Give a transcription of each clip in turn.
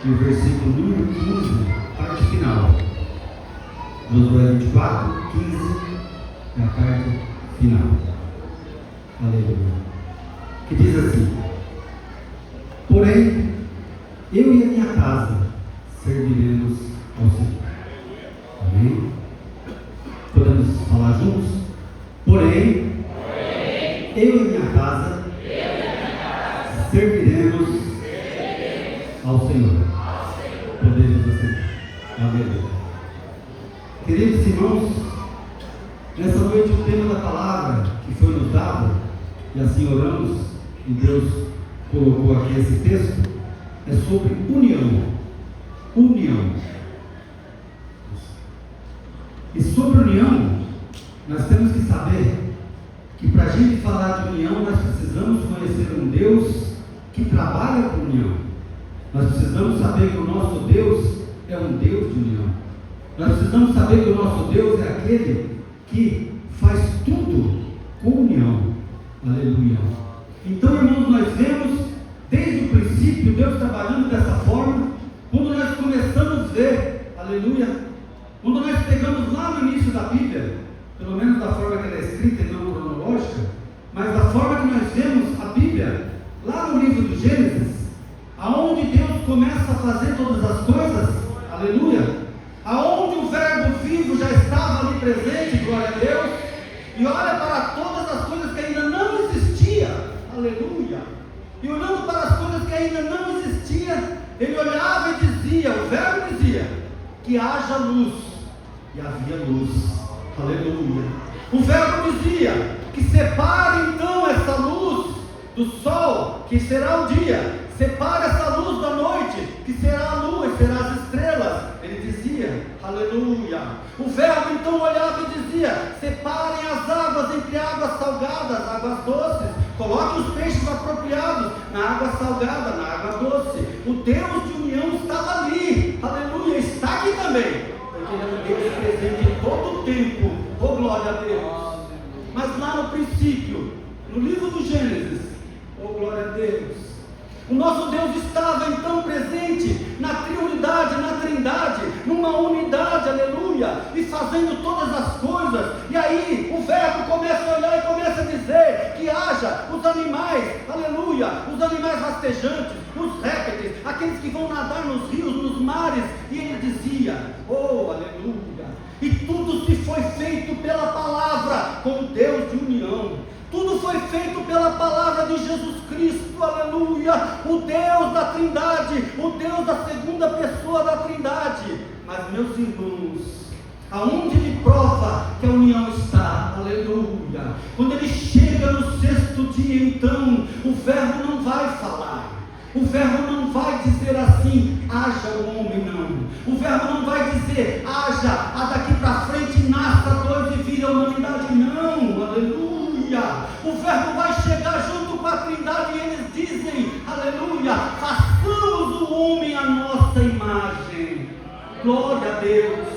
e o versículo número 15, parte final. Josué 24, 15, é a parte final. Aleluia. Que diz assim: porém, eu e a minha casa serviremos ao Senhor. Amém? Podemos falar juntos? Porém, eu e a minha casa serviremos ao Senhor. Podemos assim. Aleluia. Queridos irmãos, nessa noite o tema da palavra que foi nos dado, e assim oramos, e Deus colocou aqui esse texto, é sobre união. União. E sobre união, nós temos que saber que para a gente falar de união, nós precisamos conhecer um Deus que trabalha com união. Nós precisamos saber que o nosso Deus é um Deus de união. Nós precisamos saber que o nosso Deus é aquele que faz tudo com união. Aleluia. Então, irmãos, nós vemos desde o princípio Deus trabalhando dessa forma. Quando nós começamos a ver, aleluia, quando nós pegamos lá no início da Bíblia, pelo menos da forma que ela é escrita e não cronológica, mas da forma que nós vemos a Bíblia, lá no livro do Gênesis, aonde Deus começa a fazer todas as coisas, aleluia, aonde o verbo vivo já estava ali presente, glória a Deus, e olha para todas as coisas que ainda não existiam, aleluia, e olhando para as coisas que ainda não existiam, ele olhava e dizia, o verbo dizia, que haja luz, e havia luz, aleluia. O verbo dizia que separe então essa luz do sol, que será o dia, separe essa luz da noite, que será a lua e será as estrelas. Ele dizia, aleluia. O verbo então olhava e dizia, separem as águas entre águas salgadas, águas doces, coloquem os peixes apropriados na água salgada, na água doce. O Deus de união estava ali, aleluia, está aqui também, porque ele é um Deus presente em todo o tempo. Oh, glória a Deus. Mas lá no princípio, no livro do Gênesis, oh, glória a Deus, o nosso Deus estava então presente na triunidade, na trindade, numa unidade, aleluia, e fazendo todas as coisas. E aí o verbo começa a olhar e começa a dizer que haja os animais, aleluia, os animais rastejantes, os répteis, aqueles que vão nadar nos rios, nos mares. E ele dizia, oh, aleluia, e tudo se foi feito pela palavra, com Deus de união. Tudo foi feito pela palavra de Jesus Cristo, aleluia, o Deus da trindade, o Deus da segunda pessoa da trindade. Mas, meus irmãos, aonde ele prova que a união está, aleluia, quando ele chega no sexto dia, então, o verbo não vai falar. O verbo não vai dizer assim, haja o homem, não. O verbo não vai dizer, haja, daqui para frente nasça dois e vire a humanidade, não, aleluia. O verbo vai chegar junto com a trindade e eles dizem, aleluia, façamos o homem à nossa imagem, glória a Deus.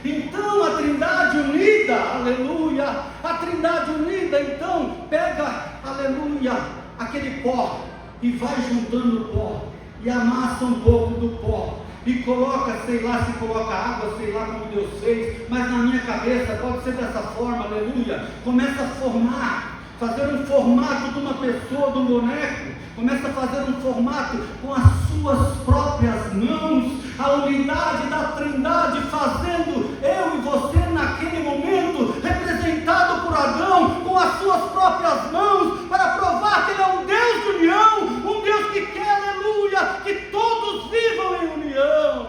Então a trindade unida, aleluia, a trindade unida então pega, aleluia, aquele pó e vai juntando o pó e amassa um pouco do pó e coloca, sei lá se coloca água, sei lá como Deus fez, mas na minha cabeça pode ser dessa forma, aleluia, começa a formar, fazer um formato de uma pessoa, de um boneco, começa a fazer um formato com as suas próprias mãos, a unidade da trindade fazendo eu e você naquele momento, representado por Adão, com as suas próprias mãos, para provar que ele é um Deus de união, um Deus que quer, aleluia, que todos vivam em união,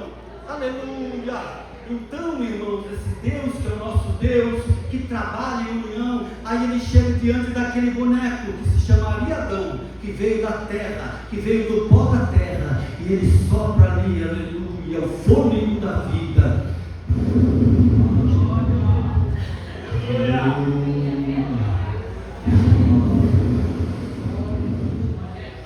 aleluia. Então, irmãos, esse Deus que é o nosso Deus, que trabalha em união, aí ele chega diante daquele boneco que se chamaria Adão, que veio da terra, que veio do pó da terra, e ele sopra ali, aleluia, o fôlego da vida.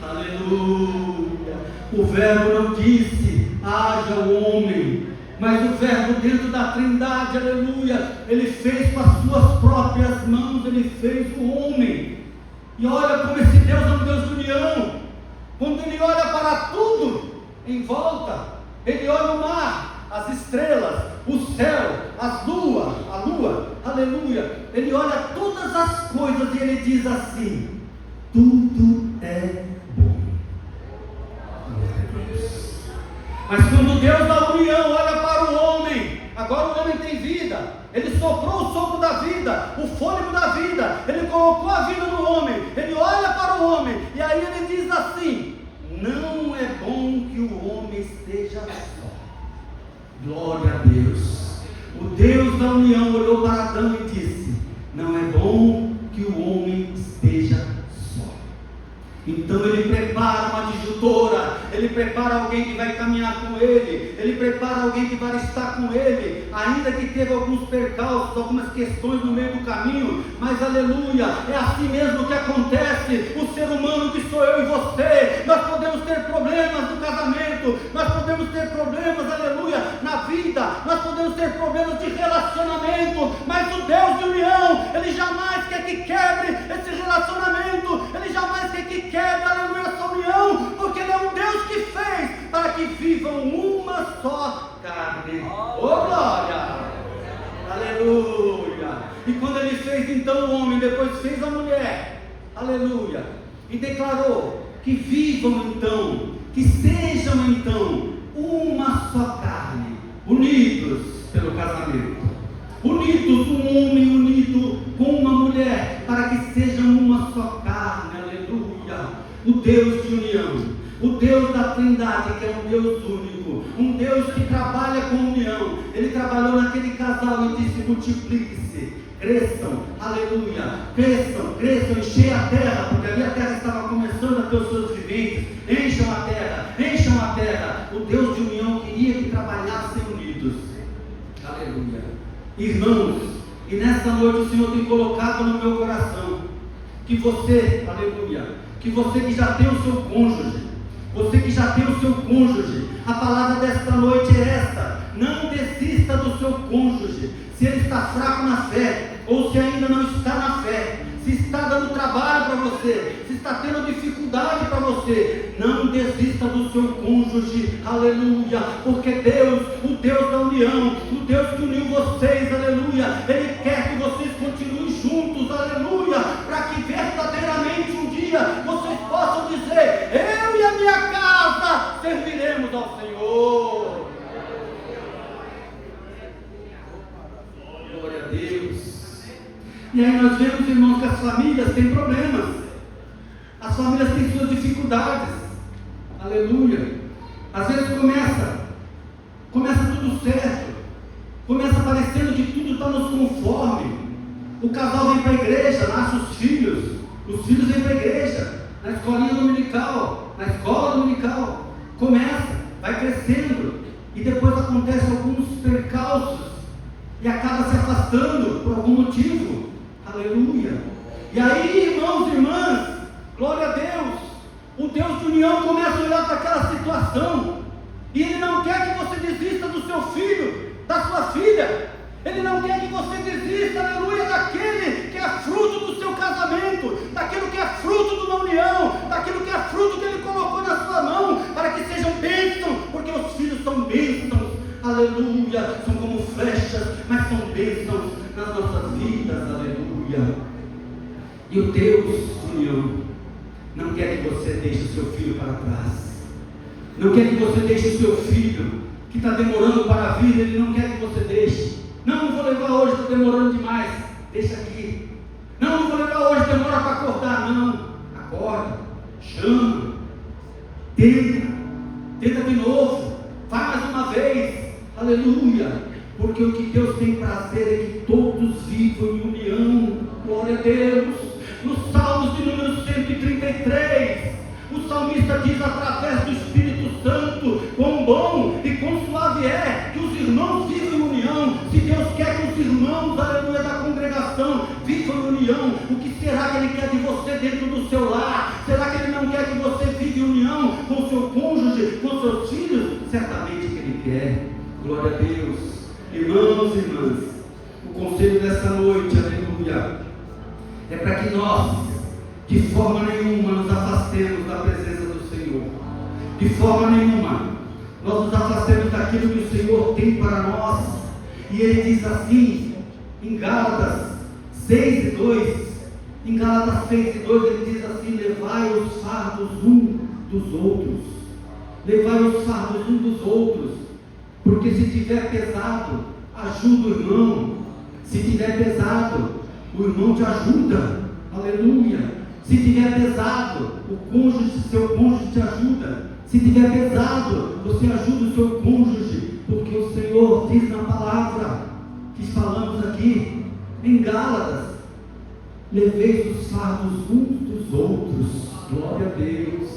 Aleluia. O verbo não disse, haja o homem, mas o verbo dentro da trindade, aleluia, ele fez com as suas próprias mãos, ele fez o homem. E olha como esse Deus é um Deus de união. Quando ele olha para tudo, em volta, ele olha o mar, as estrelas, o céu, a lua, aleluia, ele olha todas as coisas e ele diz assim: tudo é bom. Mas quando Deus da união olha para o homem, agora o homem tem vida, ele soprou o sopro da vida, o fôlego da vida, ele colocou a vida no homem, ele olha para o homem, e aí ele diz assim: não é bom que o homem esteja só. Glória a Deus. O Deus da união olhou para Adão e disse: não é bom que o homem esteja só. Então ele prepara uma adjutora, ele prepara alguém que vai caminhar com ele prepara alguém que vai estar com ele, ainda que teve alguns percalços, algumas questões no meio do caminho, mas aleluia, é assim mesmo que acontece. O ser humano que sou eu e você, nós podemos ter problemas no casamento, nós podemos ter problemas, aleluia, na vida, nós podemos ter problemas de relacionamento, mas o Deus de união, ele jamais quer que quebre esse relacionamento, ele jamais quer que quebre, aleluia, essa união, porque ele é um Deus que fez para que vivam uma só carne. Oh glória, aleluia. E quando ele fez então o homem, depois fez a mulher, aleluia, e declarou que vivam então, que sejam então uma só carne, unidos pelo casamento, unidos, um homem unido com uma mulher, para que sejam uma só carne, aleluia. O Deus de união, o Deus da Trindade, que é um Deus único, um Deus que trabalha com união, ele trabalhou naquele casal e disse: multiplique-se, cresçam, aleluia, cresçam, enchei a terra, porque ali a terra estava começando a ter os seus viventes, encham a terra, o Deus de união queria que trabalhassem unidos, aleluia. Irmãos, e nessa noite o Senhor tem colocado no meu coração, que você, aleluia, que você que já tem o seu cônjuge, a palavra desta noite é esta: não desista do seu cônjuge, se ele está fraco na fé, ou se ainda não está na fé, se está dando trabalho para você, se está tendo dificuldade para você, não desista do seu cônjuge, aleluia, porque Deus, o Deus da união, o Deus que uniu vocês, aleluia, Ele quer que vocês continuem juntos, aleluia, para que verdadeiramente um dia vocês possam dizer: eu e a minha casa serviremos ao Senhor. Glória a Deus. E aí nós vemos, irmãos, que as famílias têm problemas, as famílias têm suas dificuldades, aleluia. Às vezes começa tudo certo, começa parecendo que tudo está nos conforme. O casal vem para a igreja, nasce os filhos vêm para a igreja, na escolinha dominical, na escola dominical, começa, vai crescendo, e depois acontecem alguns percalços, e acaba se afastando por algum motivo, aleluia. E aí, irmãos e irmãs, glória a Deus, o Deus de união começa a olhar para aquela situação, e Ele não quer que você desista do seu filho, da sua filha, Ele não quer que você desista, aleluia, daquele que é fruto do seu casamento, daquilo que é fruto de uma união, daquilo que é fruto que Ele colocou na sua mão, para que sejam bênçãos, porque os filhos são bênçãos, aleluia, são como flechas, mas são bênçãos nas nossas vidas, aleluia. E o Deus de união não quer que você deixe o seu filho para trás, não quer que você deixe o seu filho que está demorando para vir, Ele não quer que você deixe. Não vou levar hoje, estou demorando demais, deixa aqui. Não vou levar hoje, demora para acordar. Não, acorda, chama, tenta de novo, vai mais uma vez, aleluia, porque o que Deus tem prazer é que todos vivam em união, glória a Deus. Nos Salmos de número 133, o salmista diz através do Espírito Santo: quão bom e quão suave é que os irmãos vivam em união. Se Deus quer que os irmãos, aleluia, da congregação vivam em união, o que será que Ele quer de você dentro do seu lar? Será que Ele não quer que você viva em união com o seu cônjuge, com seus filhos? Certamente que Ele quer, glória a Deus. Irmãos e irmãs, o conselho dessa noite, aleluia, é para que nós, de forma nenhuma, nos afastemos da presença do Senhor. De forma nenhuma. nós nos afastemos daquilo que o Senhor tem para nós. E Ele diz assim, em Gálatas 6:2, em Gálatas 6:2 Ele diz assim: levai os fardos um dos outros, levai os fardos um dos outros, porque se tiver pesado, ajuda o irmão. Se tiver pesado, o irmão te ajuda, aleluia. Se tiver pesado, o cônjuge, seu cônjuge te ajuda. Se tiver pesado, você ajuda o seu cônjuge, porque o Senhor diz na palavra que falamos aqui em Gálatas: leveis os fardos uns dos outros. Glória a Deus.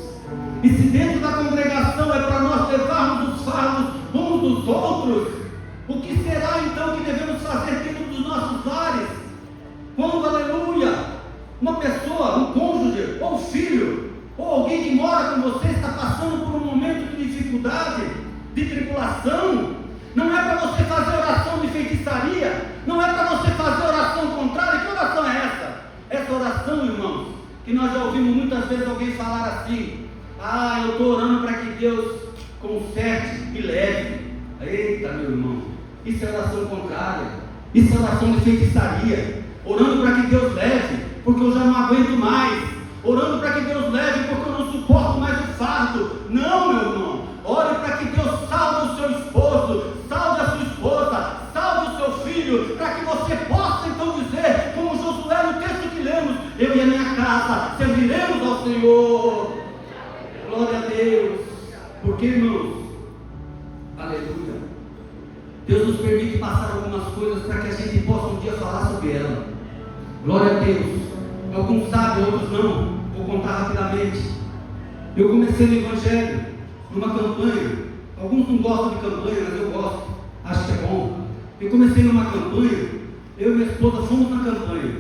E se dentro da congregação é para nós levarmos os fardos uns dos outros, o que será então que devemos fazer dentro dos nossos lares? Quando, aleluia, uma pessoa, um cônjuge, ou filho, ou alguém que mora com você está passando por um momento de dificuldade, de tribulação, não é para você fazer oração de feitiçaria, não é para você fazer oração contrária. Que oração é essa? Essa oração, irmãos, que nós já ouvimos muitas vezes alguém falar assim: ah, eu estou orando para que Deus conserte e leve. Eita, meu irmão, isso é oração contrária, isso é oração de feitiçaria. Orando para que Deus leve, porque eu já não aguento mais. Orando para que Deus leve, porque eu não suporto mais o fardo. Não, meu irmão, ore para que Deus salve o seu esposo, salve a sua esposa, salve o seu filho, para que você possa então dizer, como Josué no texto que lemos: eu e a minha casa serviremos ao Senhor. Glória a Deus. Porque, irmãos, aleluia, Deus nos permite passar algumas coisas para que a gente possa um dia falar sobre ela. Glória a Deus. Alguns sabem, outros não. Vou contar rapidamente. Eu comecei no Evangelho, numa campanha. Alguns não gostam de campanha, mas eu gosto, acho que é bom. Eu comecei numa campanha, eu e minha esposa fomos na campanha,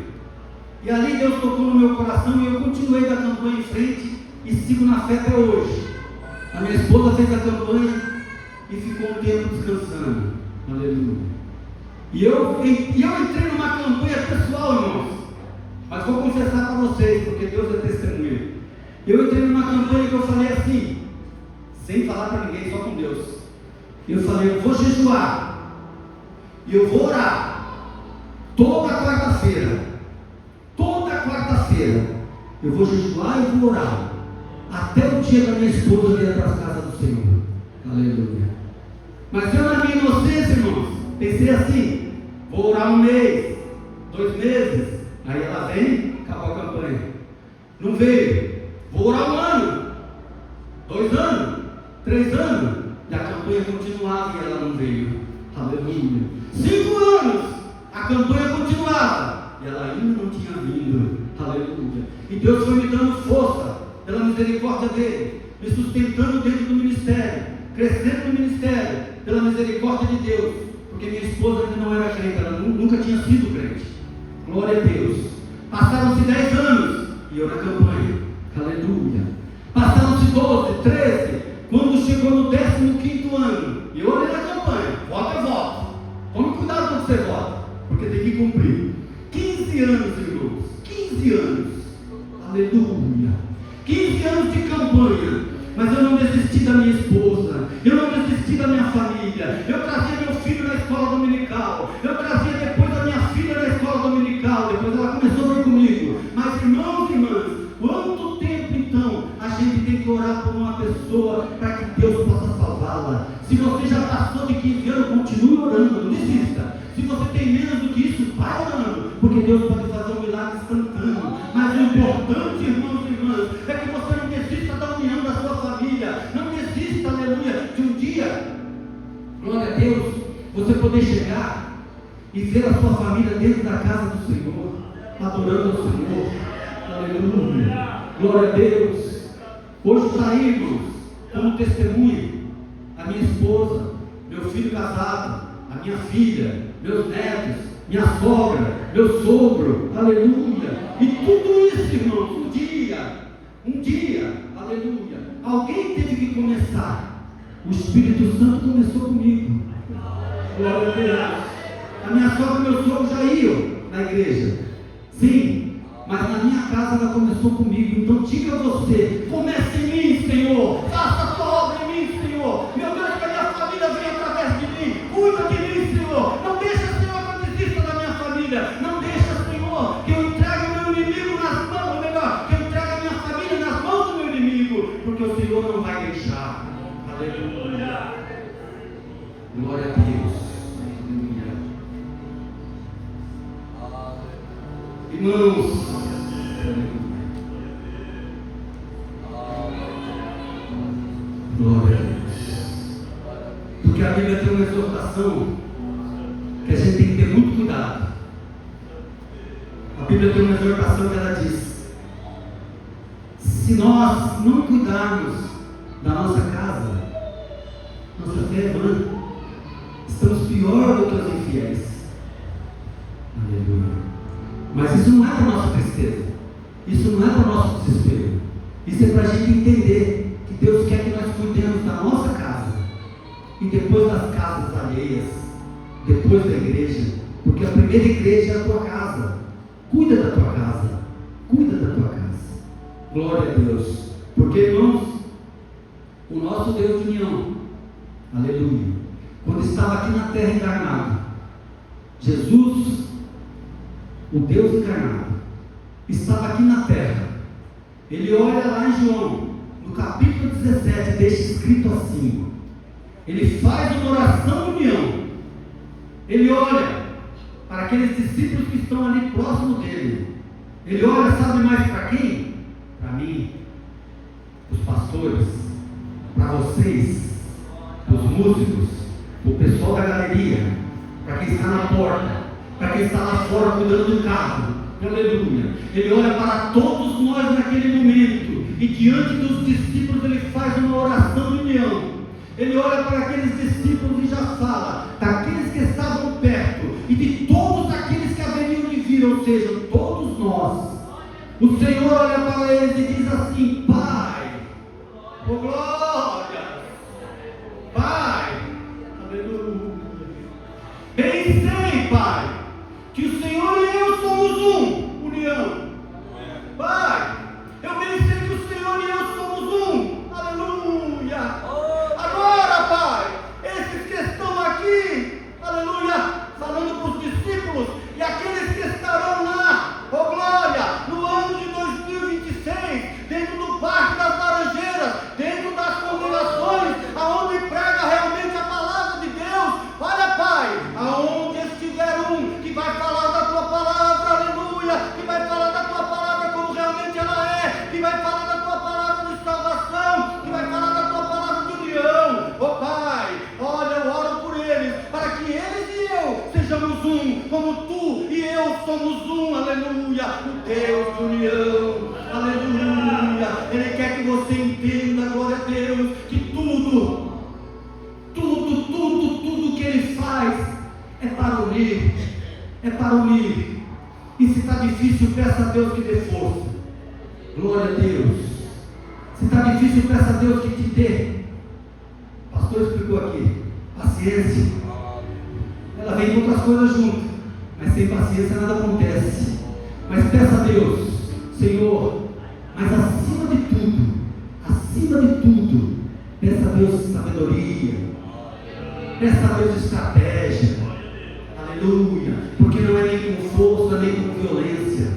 e ali Deus tocou no meu coração, e eu continuei da campanha em frente, e sigo na fé até hoje. A minha esposa fez a campanha, e ficou um tempo descansando, aleluia. E eu entrei numa campanha pessoal, irmãos, mas vou confessar para vocês, porque Deus é testemunha. Eu entrei numa campanha que eu falei assim, sem falar para ninguém, só com Deus. Eu falei: eu vou jejuar, e eu vou orar, toda quarta-feira, eu vou jejuar e vou orar, até o dia da minha esposa vir para a casa do Senhor, aleluia. Mas eu, na minha inocência, irmãos, pensei assim: vou orar 1 mês, 2 meses, aí ela vem, acabou a campanha. Não veio. Vou orar 1 ano, 2 anos, 3 anos, e a campanha continuava e ela não veio, aleluia. 5 anos, a campanha continuava e ela ainda não tinha vindo, aleluia. E Deus foi me dando força, pela misericórdia dele, me sustentando dentro do ministério, crescendo no ministério, pela misericórdia de Deus, porque minha esposa ainda não era crente, ela nunca tinha sido crente. Glória a Deus. Passaram-se 10 anos e eu na campanha, aleluia. Passaram-se 12, 13, quando chegou no 15º ano, e eu olhei na campanha: voto é voto, tome cuidado quando você vota, porque tem que cumprir. 15 anos, irmãos, 15 anos, aleluia. 15 anos de campanha, mas eu não desisti da minha esposa, eu não desisti da minha família. Eu trazia meu filho na escola dominical, eu trazia depois a minha filha na escola dominical, depois ela começou a vir comigo. Mas, irmãos e irmãs, quanto tempo então a gente tem que orar por uma pessoa para que Deus possa salvá-la? Se você já passou de 15 anos, continue orando, não desista. Se você tem menos do que isso, vai orando, porque Deus pode fazer um milagre instantâneo. Mas o importante, irmãos e irmãs, é que você não desista da união da sua família, não desista, aleluia, de um dia, glória a Deus, você poder chegar e ver a sua família dentro da casa do Senhor, adorando ao Senhor, aleluia, glória a Deus. Hoje saímos como testemunho, a minha esposa, meu filho casado, a minha filha, meus netos, minha sogra, meu sogro, aleluia. E tudo isso, irmãos, um dia, aleluia, alguém teve que começar. O Espírito Santo começou comigo, glória a Deus. A minha sogra e meu sogro já iam na igreja, sim, mas na minha casa ela começou comigo. Então diga você: comece em mim, Senhor, faça a tua obra em mim, Senhor. Meu Deus, Aleluia. Glória a Deus. Aleluia. Irmãos, glória a Deus. Porque a Bíblia tem uma exortação que a gente tem que ter muito cuidado. A Bíblia tem uma exortação que ela diz: se nós não cuidarmos da nossa casa, nossa fé é vã. Estamos pior do que os infiéis. Aleluia. Mas isso não é para nossa tristeza. Isso não é para nosso desespero. Isso é para a gente entender que Deus quer que nós cuidemos da nossa casa e depois das casas alheias, depois da igreja. Porque a primeira igreja é a tua casa. Cuida da tua casa. Cuida da tua casa. Glória a Deus. Porque, irmãos, o nosso Deus de união, aleluia, quando estava aqui na terra encarnado, Jesus, o Deus encarnado, estava aqui na terra. Ele olha lá em João, no capítulo 17, deixa escrito assim: ele faz uma oração de união. Ele olha para aqueles discípulos que estão ali próximo dele. Ele olha, sabe mais para quem? Para mim, os pastores, para vocês, os músicos, o pessoal da galeria, para quem está na porta, para quem está lá fora cuidando do carro. Aleluia. Ele olha para todos nós naquele momento e diante dos discípulos ele faz uma oração de união. Ele olha para aqueles discípulos e já fala daqueles que estavam perto e de todos aqueles que haveriam de vir, ou seja, todos nós. O Senhor olha para eles e diz assim: Pai, oh glória, Pai, aleluia. Bem sei, Pai, que o Senhor e eu somos um, união. Pai, eu bem sei que o Senhor e eu somos um, aleluia. Agora, Pai, esses que estão aqui, aleluia, falando para os discípulos e aqueles que estarão lá, oh glória, no ano de 2026, dentro do Parque das Laranjeiras, dentro das congregações, aonde prega realmente a palavra de Deus. Olha, Pai, aonde estiver um que vai falar da tua palavra, aleluia, que vai falar da tua palavra como realmente ela é, que vai falar da tua palavra de salvação, que vai falar da tua palavra de união. Oh Pai, olha, eu oro por eles, para que eles e eu sejamos um, como tu e eu somos um, aleluia, o Deus de união, aleluia. Ele quer que você entenda, glória a Deus, que tudo que ele faz é para unir, é para unir. E se está difícil, peça a Deus que dê força, glória a Deus. Se está difícil, peça a Deus que te dê. O pastor explicou aqui, paciência, ela vem com outras coisas junto, mas sem paciência nada acontece. Mas peça a Deus, Senhor, mas acima de tudo, peça a Deus sabedoria, peça a Deus estratégia, aleluia, porque não é nem com força, nem com violência.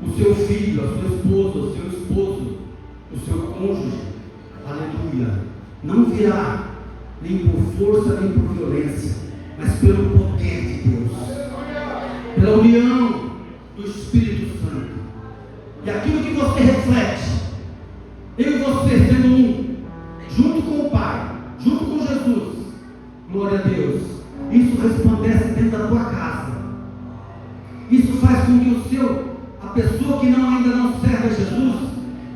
O seu filho, a sua esposa, o seu esposo, o seu cônjuge, aleluia, não virá nem por força, nem por violência, mas pelo poder de Deus, pela união do Espírito Santo. E aquilo que você reflete, eu e você sendo um, junto com o Pai, junto com Jesus, glória a Deus, isso resplandece dentro da tua casa. Isso faz com que a pessoa que ainda não serve a Jesus,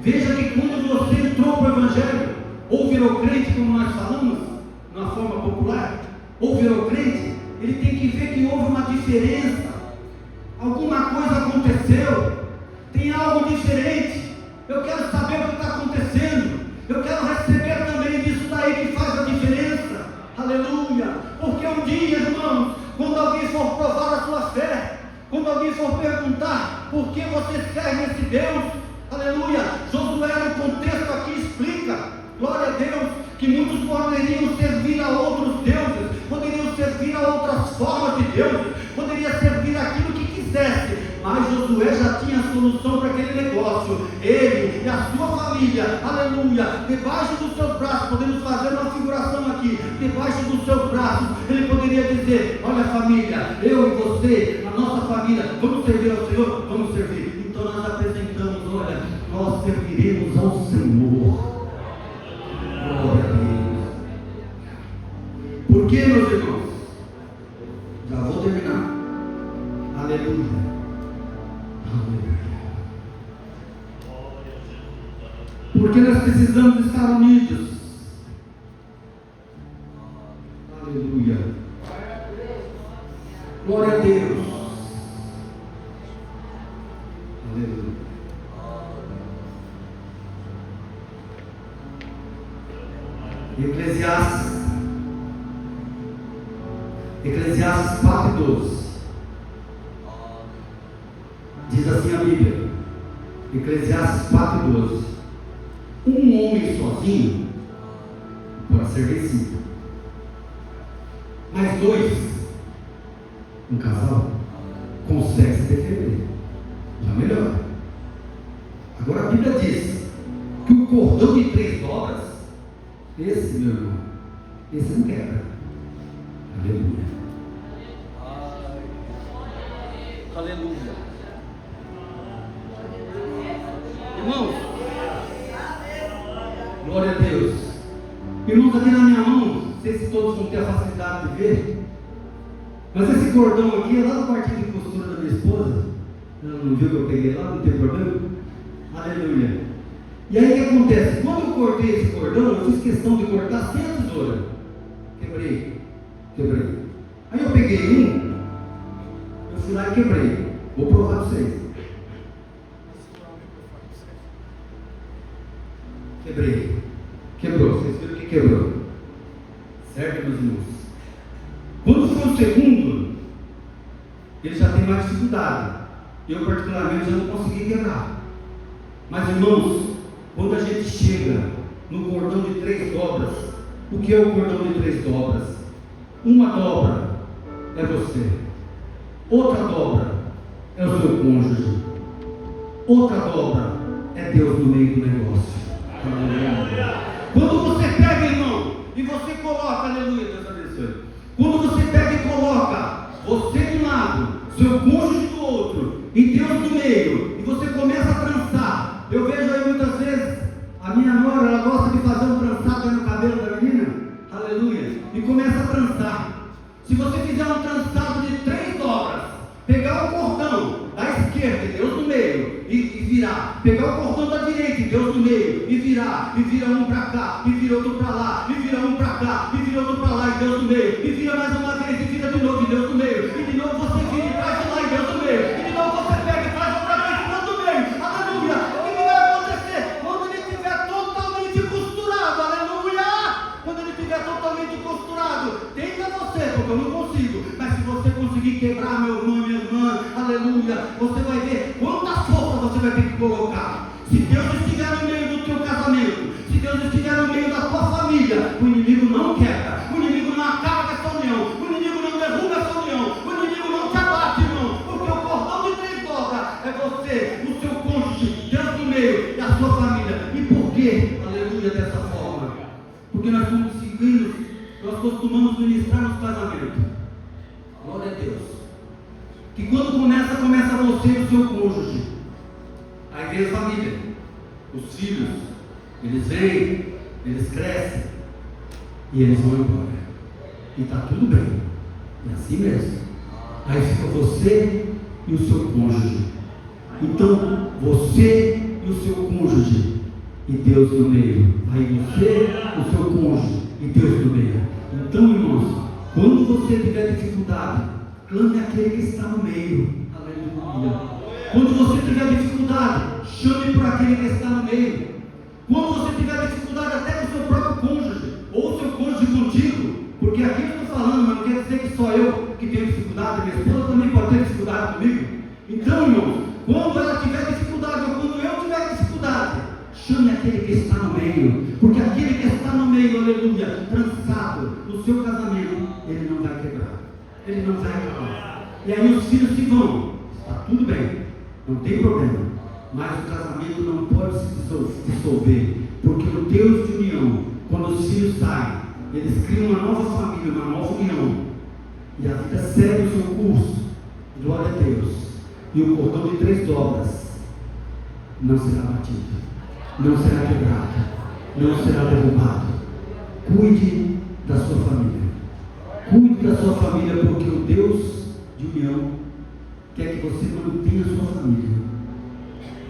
veja que quando você entrou para o Evangelho, ou virou crente, como nós falamos, de uma forma popular, ou virou crente, ele tem que ver que houve uma diferença, alguma coisa aconteceu, tem algo diferente. Eu quero saber o que está acontecendo, eu quero receber também disso daí que faz a diferença, aleluia. Porque um dia, irmãos, quando alguém for provar a sua fé, quando alguém for perguntar por que você serve esse Deus, aleluia, Josué no contexto aqui explica, glória a Deus, que muitos poderiam servir a outros deuses, poderiam servir a outras formas de Deus, poderia servir aquilo que quisesse, mas Josué já tinha a solução para aquele negócio. Ele e a sua família família, aleluia, debaixo dos seus braços, podemos fazer uma figuração aqui, debaixo dos seus braços, ele poderia dizer: olha família, eu e você, a nossa família, vamos servir ao Senhor? Vamos servir. Então nós apresentamos: olha, nós serviremos ao Senhor. Glória a Deus. Por que, meus irmãos? Já vou terminar. Aleluia. Aleluia. Porque nós precisamos estar unidos. Aleluia. Glória a Deus. Aleluia. Eclesiastes 4:12 diz assim a Bíblia. Eclesiastes 4:12: um homem sozinho pode ser vencido, mas dois, um casal, consegue se defender, já melhora. Agora a Bíblia diz que o cordão de 3 dobras, esse, meu irmão, esse não quebra. Aleluia. Aleluia. Irmãos, glória a Deus. Irmãos, aqui na minha mão, não sei se todos vão ter a facilidade de ver, mas esse cordão aqui é lá do quartinho de costura da minha esposa. Ela não viu que eu peguei lá, não tem problema. Aleluia. E aí o que acontece? Quando eu cortei esse cordão, eu fiz questão de cortar sem a tesoura. Quebrei. Aí eu peguei eu fui lá e quebrei. Vou provar para vocês. Quebrou. Vocês viram que quebrou? Certo, meus irmãos? Quando for o segundo, ele já tem mais dificuldade. Eu, particularmente, já não consegui quebrar. Mas, irmãos, quando a gente chega no cordão de 3 dobras, o que é o cordão de 3 dobras? Uma dobra é você, outra dobra é o seu cônjuge, outra dobra é Deus no meio do negócio. Aleluia. Quando você pega, irmão, e você coloca, aleluia, Deus abençoe. Quando você pega e coloca você de um lado, seu cônjuge do outro, e Deus no meio, e você começa a trançar. Eu vejo aí muitas vezes a minha nora, ela gosta de fazer um trançado no cabelo da menina, aleluia, e começa a trançar. Se você fizer um trançado de 3 dobras, pegar o cordão da esquerda e Deus no meio, e virar, pegar o cordão da direita e Deus no meio, e virar, e vira um para cá, e vira outro para lá, e vira um para cá, e vira outro para lá, e Deus no meio, e vira mais uma vez, e vira de novo, e Deus no meio, e de novo você vira e traz de lá, e Deus no meio, e de novo você pega e traz outra vez, e Deus no meio, aleluia. O que vai acontecer? Quando ele estiver totalmente costurado, aleluia, quando ele estiver totalmente costurado, tenta você, porque eu não consigo, mas se você conseguir quebrar, meu irmão, minha irmã, aleluia, você vai ver quanta força você vai ter que colocar. Se Deus estiver no meio do teu casamento, se Deus estiver no meio da tua família, o inimigo não quebra, o inimigo não acaba com essa união, o inimigo não derruba essa união, o inimigo não te abate, irmão, porque o cordão de 3 dobras é você, o seu cônjuge, Deus no meio e a sua família. E por que, aleluia, dessa forma? Porque nós somos seguidos, nós costumamos ministrar nos casamentos. Glória a Deus. Que quando começa você e o seu cônjuge. Aí vem a família, os filhos, eles vêm, eles crescem e eles vão embora. E está tudo bem, é assim mesmo. Aí fica você e o seu cônjuge. Então, você e o seu cônjuge e Deus no meio. Aí você, o seu cônjuge e Deus no meio. Então, irmãos, quando você tiver dificuldade, clame aquele que está no meio. Aleluia. Quando você tiver dificuldade, chame por aquele que está no meio. Quando você tiver dificuldade até com o seu próprio cônjuge, ou o seu cônjuge contigo, porque aqui eu estou falando, mas não quer dizer que só eu que tenho dificuldade, minha esposa também pode ter dificuldade comigo. Então, irmãos, quando ela tiver dificuldade, ou quando eu tiver dificuldade, chame aquele que está no meio, porque aquele que está no meio, aleluia, trançado no seu casamento, ele não vai quebrar, ele não vai acabar. E aí os filhos se vão, está tudo bem, não tem problema. mas o casamento não pode se dissolver, porque o Deus de união, quando os filhos saem, eles criam uma nova família, uma nova união, e a vida segue o seu curso. Glória a Deus. E o cordão de 3 dobras não será batido, não será quebrado, não será derrubado. Cuide da sua família, cuide da sua família, porque o Deus de união quer que você mantenha a sua família.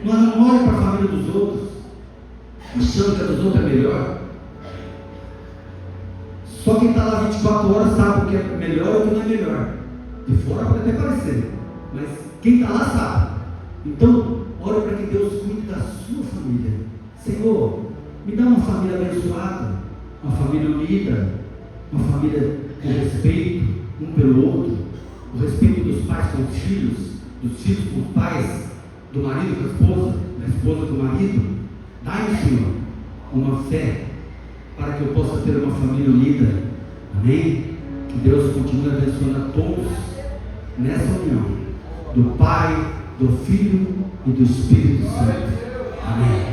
Não olhe para a família dos outros achando que a dos outros é melhor. Só quem está lá 24 horas sabe o que é melhor e o que não é melhor. De fora pode até parecer, mas quem está lá sabe. Então, ore para que Deus cuide da sua família. Senhor, me dá uma família abençoada, uma família unida, uma família com respeito um pelo outro, o respeito dos pais com os filhos, dos filhos com os pais, do marido com a esposa, da esposa com o marido. Dai-me, Senhor, uma fé para que eu possa ter uma família unida. Amém? Que Deus continue abençoando a todos nessa união do Pai, do Filho e do Espírito Santo. Amém.